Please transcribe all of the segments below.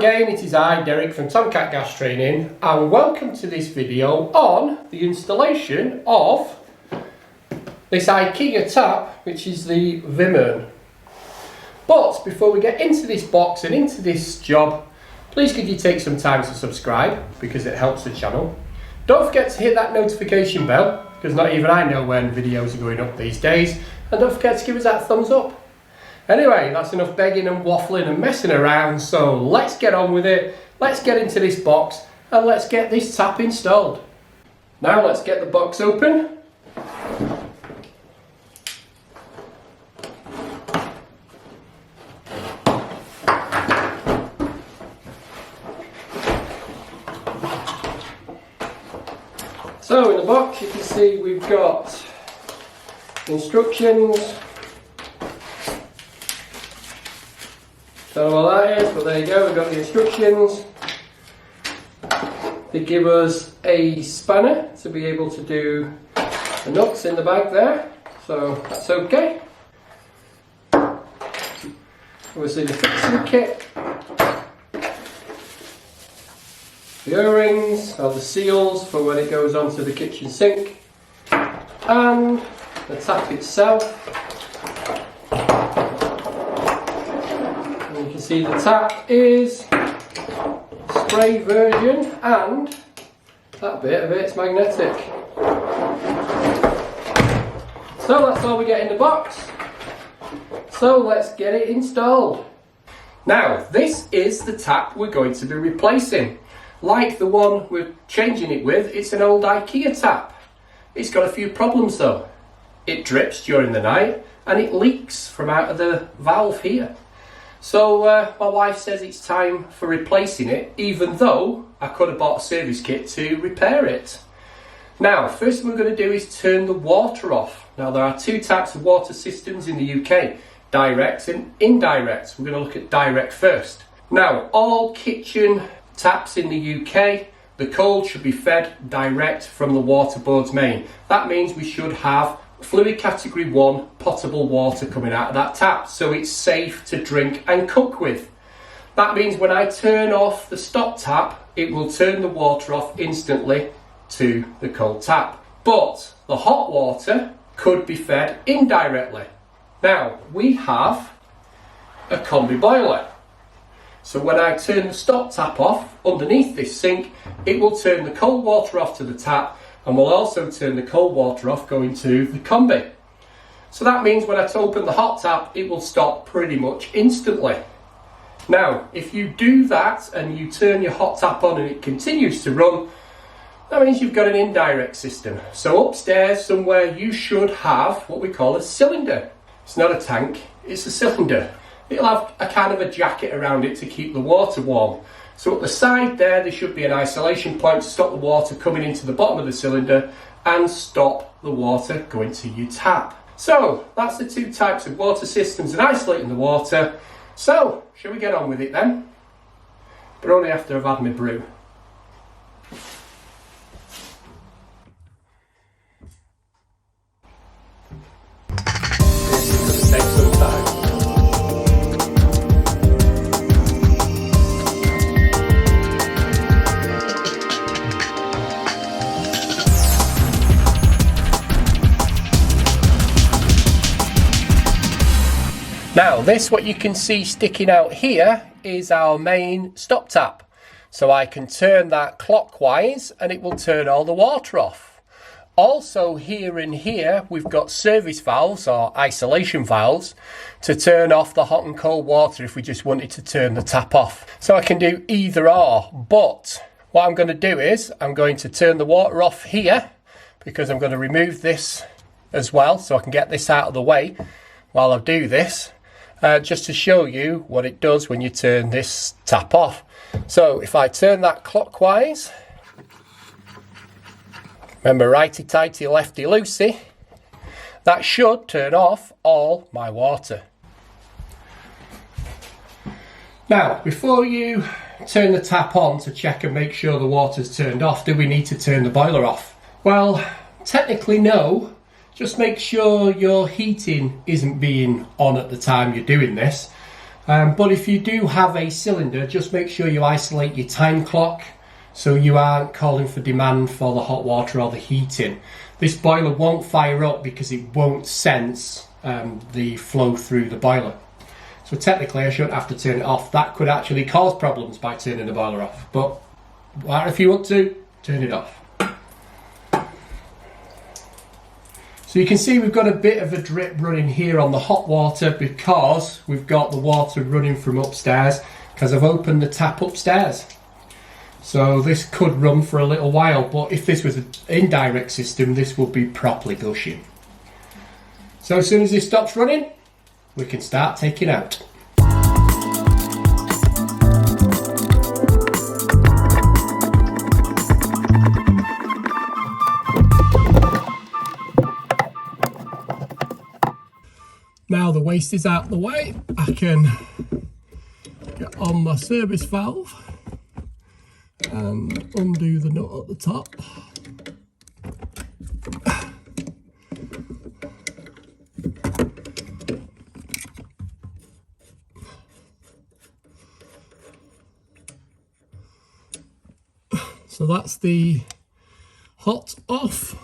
again, it is I, Derek from Tomcat Gas Training, and welcome to this video on the installation of this IKEA tap, which is the VIMMERN. But before we get into this box and into this job, please could you take some time to subscribe, because it helps the channel. Don't forget to hit that notification bell, because not even I know when videos are going up these days, and don't forget to give us that thumbs up. Anyway, that's enough begging and waffling and messing around, so let's get on with it. Let's get into this box and let's get this tap installed. Now let's get the box open. So in the box you can see we've got instructions. Don't know what that is, but there you go, we've got the instructions. They give us a spanner to be able to do the nuts in the bag there, so that's okay. Obviously the fixing kit, the O-rings, or the seals for when it goes onto the kitchen sink, and the tap itself. You can see the tap is spray version, and that bit of it's magnetic. So that's all we get in the box. So let's get it installed. Now this is the tap we're going to be replacing. Like the one we're changing it with, it's an old IKEA tap. It's got a few problems though. It drips during the night and it leaks from out of the valve here. So my wife says it's time for replacing it, even though I could have bought a service kit to repair it. Now, first thing we're going to do is turn the water off. Now there are two types of water systems in the UK, direct and indirect. We're going to look at direct first. Now, all kitchen taps in the UK, the cold should be fed direct from the water board's main. That means we should have fluid category 1 potable water coming out of that tap, so it's safe to drink and cook with. That means when I turn off the stop tap, it will turn the water off instantly to the cold tap. But the hot water could be fed indirectly. Now we have a combi boiler, so when I turn the stop tap off underneath this sink, it will turn the cold water off to the tap, and will also turn the cold water off going to the combi. So that means when I open the hot tap, it will stop pretty much instantly. Now, if you do that and you turn your hot tap on and it continues to run, that means you've got an indirect system. So upstairs somewhere you should have what we call a cylinder. It's not a tank, it's a cylinder. It'll have a kind of a jacket around it to keep the water warm. So at the side there should be an isolation point to stop the water coming into the bottom of the cylinder and stop the water going to your tap. So that's the two types of water systems and isolating the water. So shall we get on with it then? But only after I've had my brew. This is going to take some time. Now this, what you can see sticking out here, is our main stop tap. So I can turn that clockwise and it will turn all the water off. Also here and here we've got service valves or isolation valves to turn off the hot and cold water if we just wanted to turn the tap off. So I can do either or, but what I'm going to do is I'm going to turn the water off here, because I'm going to remove this as well so I can get this out of the way while I do this. Just to show you what it does when you turn this tap off. So if I turn that clockwise, remember righty tighty lefty loosey, that should turn off all my water. Now before you turn the tap on to check and make sure the water's turned off, do we need to turn the boiler off? Well, technically no. Just make sure your heating isn't being on at the time you're doing this. But if you do have a cylinder, just make sure you isolate your time clock so you aren't calling for demand for the hot water or the heating. This boiler won't fire up because it won't sense the flow through the boiler. So technically I shouldn't have to turn it off. That could actually cause problems by turning the boiler off. But if you want to, turn it off. So you can see we've got a bit of a drip running here on the hot water because we've got the water running from upstairs because I've opened the tap upstairs. So this could run for a little while, but if this was an indirect system, this would be properly gushing. So as soon as this stops running, we can start taking out. Now the waste is out of the way, I can get on my service valve and undo the nut at the top. So that's the hot off,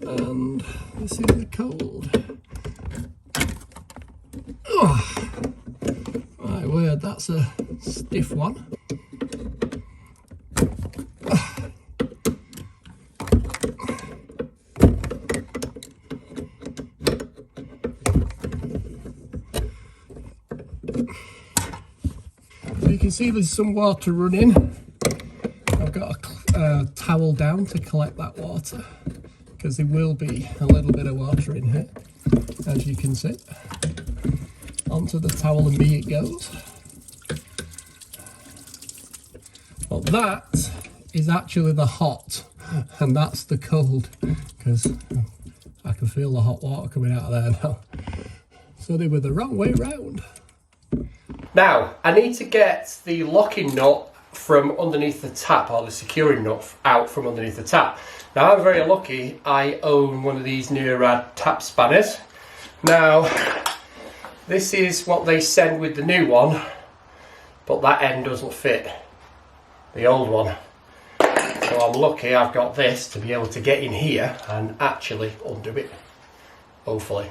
and this is the cold. Oh, my word, that's a stiff one. So you can see there's some water running. I've got a towel down to collect that water because there will be a little bit of water in here, as you can see. Onto the towel and be it goes. Well, that is actually the hot and that's the cold, because I can feel the hot water coming out of there now. So they were the wrong way round. Now I need to get the locking nut from underneath the tap, or the securing nut out from underneath the tap. Now I'm very lucky, I own one of these Neorad tap spanners. Now this is what they send with the new one, but that end doesn't fit the old one. So I'm lucky I've got this to be able to get in here and actually undo it, hopefully.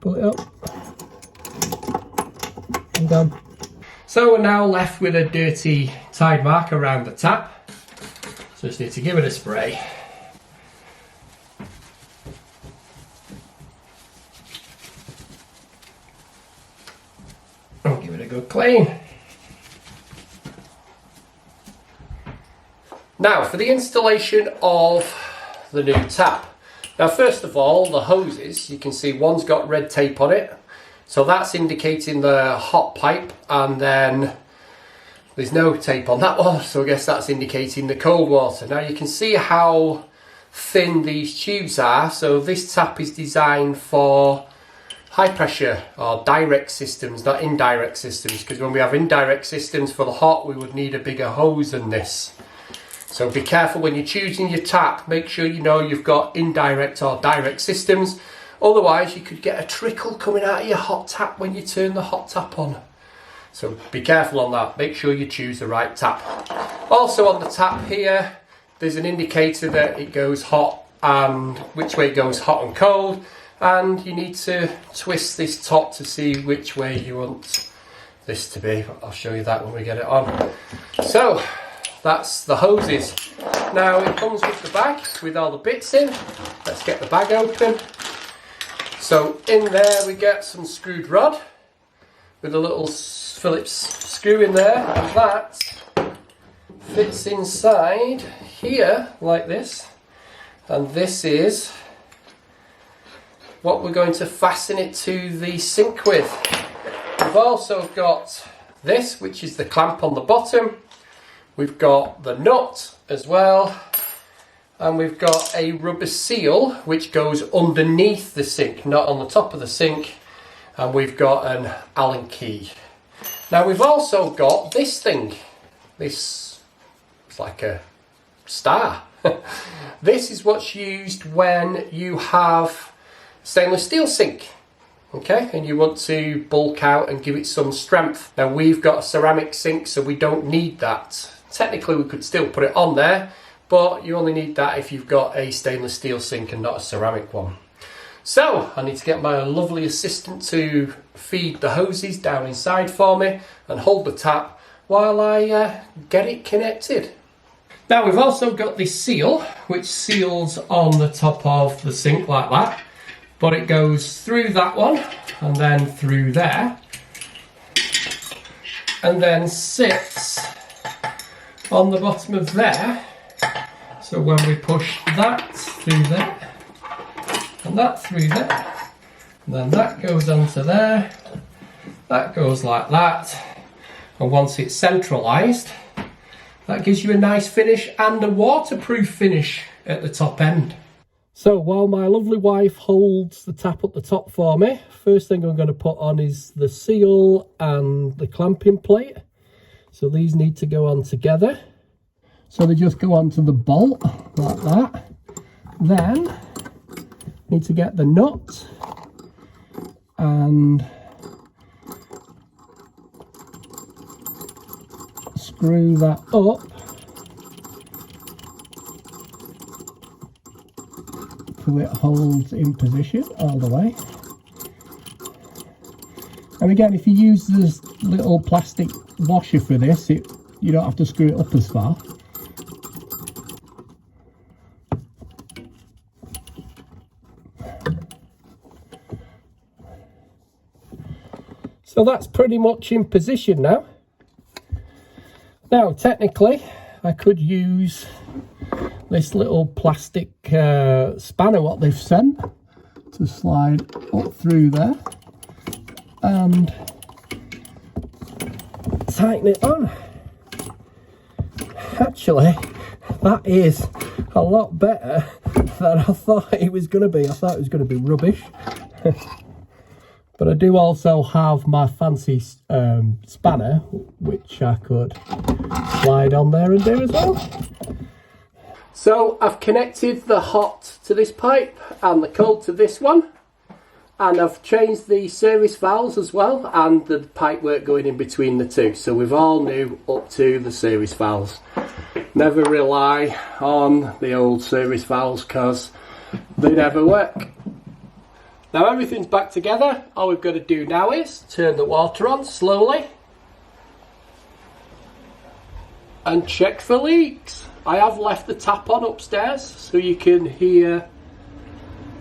Pull it up. I'm done. So we're now left with a dirty tide mark around the tap. So just need to give it a spray. And give it a good clean. Now for the installation of the new tap. Now first of all, the hoses, you can see one's got red tape on it, so that's indicating the hot pipe, and then there's no tape on that one, so I guess that's indicating the cold water. Now you can see how thin these tubes are, so this tap is designed for high pressure or direct systems, not indirect systems, because when we have indirect systems for the hot, we would need a bigger hose than this. So be careful when you're choosing your tap, make sure you know you've got indirect or direct systems, otherwise you could get a trickle coming out of your hot tap when you turn the hot tap on. So be careful on that, make sure you choose the right tap. Also on the tap here, there's an indicator that it goes hot and which way it goes hot and cold, and you need to twist this top to see which way you want this to be. I'll show you that when we get it on. So That's the hoses. Now it comes with the bag with all the bits in. Let's get the bag open. So in there we get some screwed rod with a little Phillips screw in there, and that fits inside here like this. And this is what we're going to fasten it to the sink with. We've also got this, which is the clamp on the bottom. We've got the nut as well, and we've got a rubber seal which goes underneath the sink, not on the top of the sink, and we've got an Allen key. Now we've also got this thing. This is like a star. This is what's used when you have stainless steel sink, okay, and you want to bulk out and give it some strength. Now we've got a ceramic sink, so we don't need that. Technically we could still put it on there, but you only need that if you've got a stainless steel sink and not a ceramic one. So I need to get my lovely assistant to feed the hoses down inside for me and hold the tap while I get it connected. Now we've also got this seal which seals on the top of the sink like that, but it goes through that one and then through there and then sits on the bottom of there. So when we push that through there and that through there, and then that goes onto there, that goes like that, and once it's centralised, that gives you a nice finish and a waterproof finish at the top end. So while my lovely wife holds the tap up the top for me, first thing I'm going to put on is the seal and the clamping plate. So these need to go on together. So they just go onto the bolt like that. Then need to get the nut and screw that up so it holds in position all the way. And again, if you use this little plastic washer for this, you don't have to screw it up as far. So that's pretty much in position now. Now technically I could use this little plastic spanner what they've sent to slide up through there and tighten it on. Actually, that is a lot better than I thought it was going to be. I thought it was going to be rubbish. But I do also have my fancy spanner, which I could slide on there and do as well. So I've connected the hot to this pipe and the cold to this one. And I've changed the service valves as well and the pipe work going in between the two. So we've all new up to the service valves. Never rely on the old service valves because they never work. Now everything's back together. All we've got to do now is turn the water on slowly and check for leaks. I have left the tap on upstairs so you can hear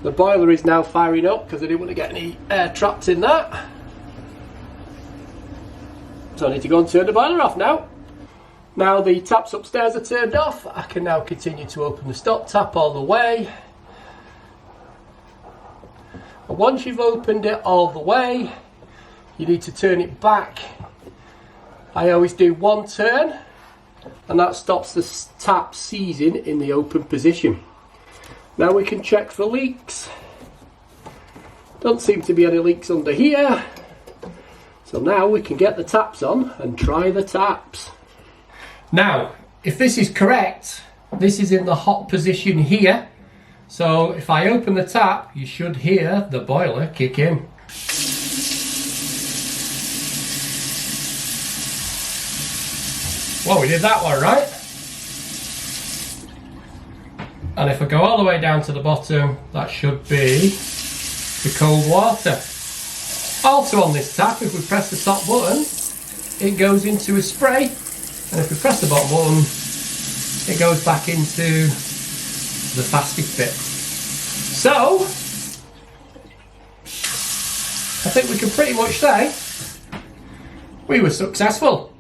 the boiler is now firing up because I didn't want to get any air trapped in that. So I need to go and turn the boiler off now. Now the taps upstairs are turned off, I can now continue to open the stop tap all the way. And once you've opened it all the way, you need to turn it back. I always do one turn, and that stops the tap seizing in the open position. Now we can check for leaks. Don't seem to be any leaks under here. So now we can get the taps on and try the taps. Now, if this is correct, this is in the hot position here. So if I open the tap, you should hear the boiler kick in. Well, we did that one right. And if I go all the way down to the bottom, that should be the cold water. Also on this tap, if we press the top button, it goes into a spray. And if we press the bottom button, it goes back into the plastic bit. So, I think we can pretty much say we were successful.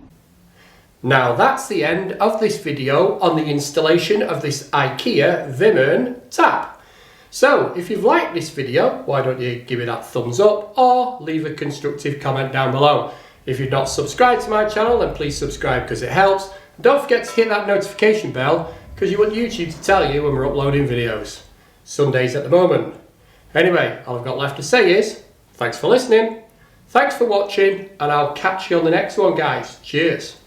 Now that's the end of this video on the installation of this IKEA VIMMERN tap. So if you've liked this video, why don't you give it that thumbs up or leave a constructive comment down below. If you've not subscribed to my channel, then please subscribe because it helps. And don't forget to hit that notification bell because you want YouTube to tell you when we're uploading videos. Sundays at the moment. Anyway, all I've got left to say is thanks for listening, thanks for watching, and I'll catch you on the next one, guys. Cheers.